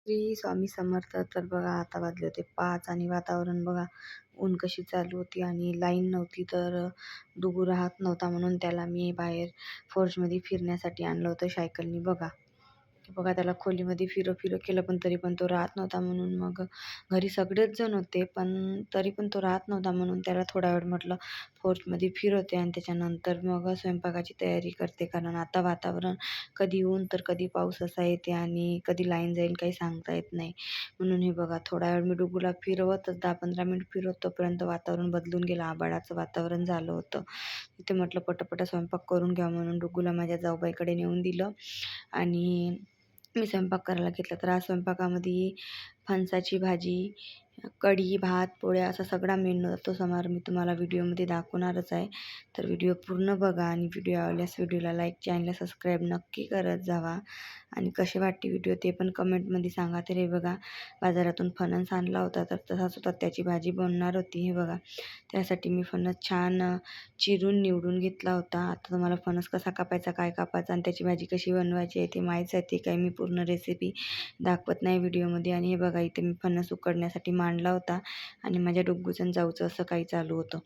श्री स्वामी समर्थ. तर बघा आता वाजले होते 5 आणि वातावरण बघा ऊन कशी चालू होती आणि लाईन नव्हती तर डुगू राहत नव्हता म्हणून त्याला मी बाहेर फोर्जमध्ये फिरण्यासाठी आणलं होतं सायकलनी बघा. बघा त्याला खोलीमध्ये फिरो केलं पण तरी पण तो राहत नव्हता म्हणून मग घरी सगळेच जण होते पण तरी पण तो राहत नव्हता म्हणून त्याला थोडा वेळ म्हटलं फोर्समध्ये फिरवते आणि त्याच्यानंतर मग स्वयंपाकाची तयारी करते. कारण आता वातावरण कधी ऊन तर कधी पाऊस असा येते आणि कधी लाईन जाईल काही सांगता येत नाही. म्हणून हे बघा थोडा वेळ मी डुगूला फिरवतच 10-15 मिनिट फिरवत तोपर्यंत वातावरण बदलून गेलं. आभाळाचं वातावरण झालं होतं. तिथे म्हटलं पटापटा स्वयंपाक करून घ्या म्हणून डुगूला माझ्या जाऊबाईकडे नेऊन दिलं आणि मी स्वयंपाक करायला घेतला. तर आज स्वयंपाकामध्ये फणसाची भाजी, कढी, भात, पोळ्या असा सगळा मेनू तो समोर मी तुम्हाला व्हिडिओमध्ये दाखवणारच आहे. तर व्हिडिओ पूर्ण बघा आणि व्हिडिओ आवडल्यास व्हिडिओला लाईक, चॅनलला सबस्क्राईब नक्की करत जावा आणि कशी वाटते व्हिडिओ ते पण कमेंटमध्ये सांगा. तर हे बघा बाजारातून फणस आणला होता तर तसाच होता, त्याची भाजी बनणार होती. हे बघा त्यासाठी मी फणस छान चिरून निवडून घेतला होता. आता तुम्हाला फणस कसा कापायचा, काय कापायचा आणि त्याची भाजी कशी बनवायची आहे ते माहीतच आहे. ते काही मी पूर्ण रेसिपी दाखवत नाही व्हिडिओमध्ये. आणि हे बघा इथे मी फणस उकडण्यासाठी मांडला होता आणि माझ्या डुग्गूचं आणि जाऊचं असं काही चालू होतं.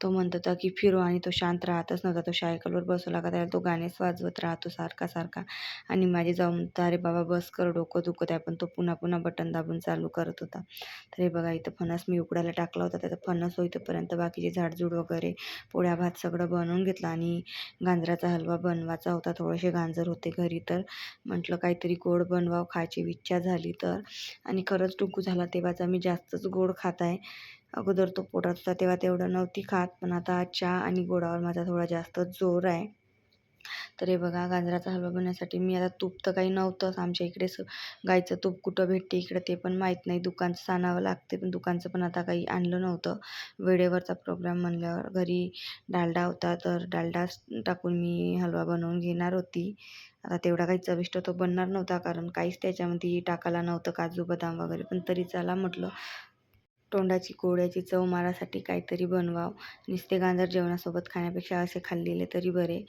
तो म्हणत होता की फिरो आणि तो शांत राहतच नव्हता. तो सायकलवर बसवला का त्याला तो गाणेच वाजवत राहतो सारखा आणि माझे जाऊ म्हणतात अरे बाबा बस कर, डोकं दुखत आहे, पण तो पुन्हा बटन दाबून चालू करत होता. तर हे बघा इथं फणस मी उकडायला टाकला होता. त्याचा फणस होईपर्यंत बाकीचे झाडझूड वगैरे पोळ्या भात सगळं बनवून घेतलं आणि गाजराचा हलवा बनवायचा होता. थोडेसे गाजर होते घरी तर म्हटलं काहीतरी गोड बनवावं, खायची इच्छा झाली तर. आणि खरंच डुग्गू झाला तेव्हाचा मी जास्तच गोड खात आहे. अगोदर तो पोटात होता तेव्हा तेवढं नव्हती खात, पण आता चहा आणि गोडावर माझा थोडा जास्तच जोर आहे. तर हे बघा गाजराचा हलवा बनवण्यासाठी मी आता तूप तर काही नव्हतंच आमच्या इकडे, गाईचं तूप कुठं भेटते इकडे ते पण माहीत नाही. दुकानचं आणावं लागते, पण दुकानचं पण आता काही आणलं नव्हतं. वेळेवरचा प्रोग्राम म्हणल्यावर घरी डालडा होता तर डालडा टाकून मी हलवा बनवून घेणार होती. आता तेवढा काही चविष्ट तो बनणार नव्हता कारण काहीच त्याच्यामध्ये टाकायला नव्हतं, काजू बदाम वगैरे. पण तरी चला म्हटलं तोंडाची कोड्याची चव मारासाठी काहीतरी बनवावं. नुसते गाजर जेवणासोबत खाण्यापेक्षा असे खाल्लेले तरी बरे.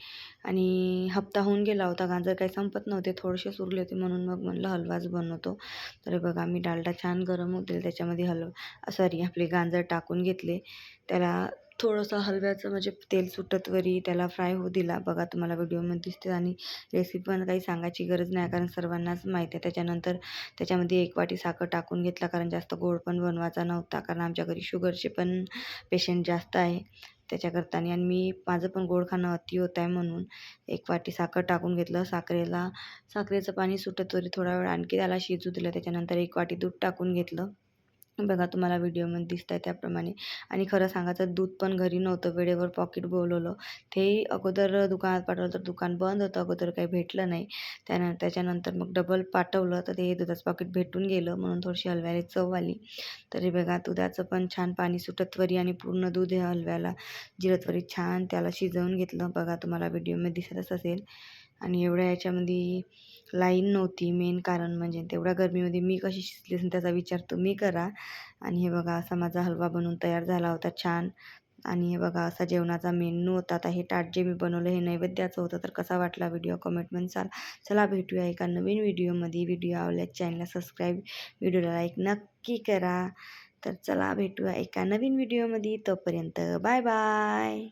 आणि हप्ता होऊन गेला होता, गाजर काही संपत नव्हते, थोडेसेच उरले होते म्हणून मग म्हणलं हलवाच बनवतो. तर बघा मी डालडा छान गरम होते त्याच्यामध्ये आपले गाजर टाकून घेतले. त्याला थोडंसं हलव्याचं म्हणजे तेल सुटतवरी त्याला फ्राय होऊ दिला. बघा तुम्हाला व्हिडिओमध्ये दिसते आणि रेसिपी पण काही सांगायची गरज नाही कारण सर्वांनाच माहीत आहे. त्याच्यानंतर त्याच्यामध्ये 1 वाटी साखर टाकून घेतला कारण जास्त गोड पण बनवायचा नव्हता कारण आमच्या घरी शुगरचे पण पेशंट जास्त आहे त्याच्याकरता. आणि माझं पण गोड खाणं अति होत आहे म्हणून 1 वाटी साखर टाकून घेतलं. साखरेचं पाणी सुटतवरी थोडा वेळ आणखी त्याला शिजू दिलं. त्याच्यानंतर 1 वाटी दूध टाकून घेतलं. बघा तुम्हाला व्हिडिओमध्ये दिसत आहे त्याप्रमाणे. आणि खरं सांगायचं दूध पण घरी नव्हतं. वेळेवर पॉकेट बोलवलं, तेही अगोदर दुकानात पाठवलं तर दुकान बंद होतं, अगोदर काही भेटलं नाही. त्याच्यानंतर मग डबल पाठवलं तर ते दुधाचं पॉकेट भेटून गेलं म्हणून थोडीशी हलव्याला चव आली. तरी बघा दुधाचं पण छान पाणी सुटतवरी आणि पूर्ण दूध हे हलव्याला जिरतवरी छान त्याला शिजवून घेतलं. बघा तुम्हाला व्हिडिओमध्ये दिसतच असेल. आणि एवढ्या याच्यामध्ये लाईन नव्हती, मेन कारण म्हणजे तेवढ्या गरमीमध्ये मी कशी शिजली असेल त्याचा विचार तुम्ही करा. आणि हे बघा असा माझा हलवा बनवून तयार झाला होता छान. आणि हे बघा असा जेवणाचा मेनू होता. आता हे ताट जे मी बनवलं हे नैवेद्याचं होतं. तर कसा वाटला व्हिडिओ कमेंटमध्ये चला भेटूया एका नवीन व्हिडिओमध्ये. व्हिडिओ आवडल्यास चॅनलला सबस्क्राईब, व्हिडिओला लाईक नक्की करा. तर चला भेटूया एका नवीन व्हिडिओमध्ये. तोपर्यंत बाय बाय.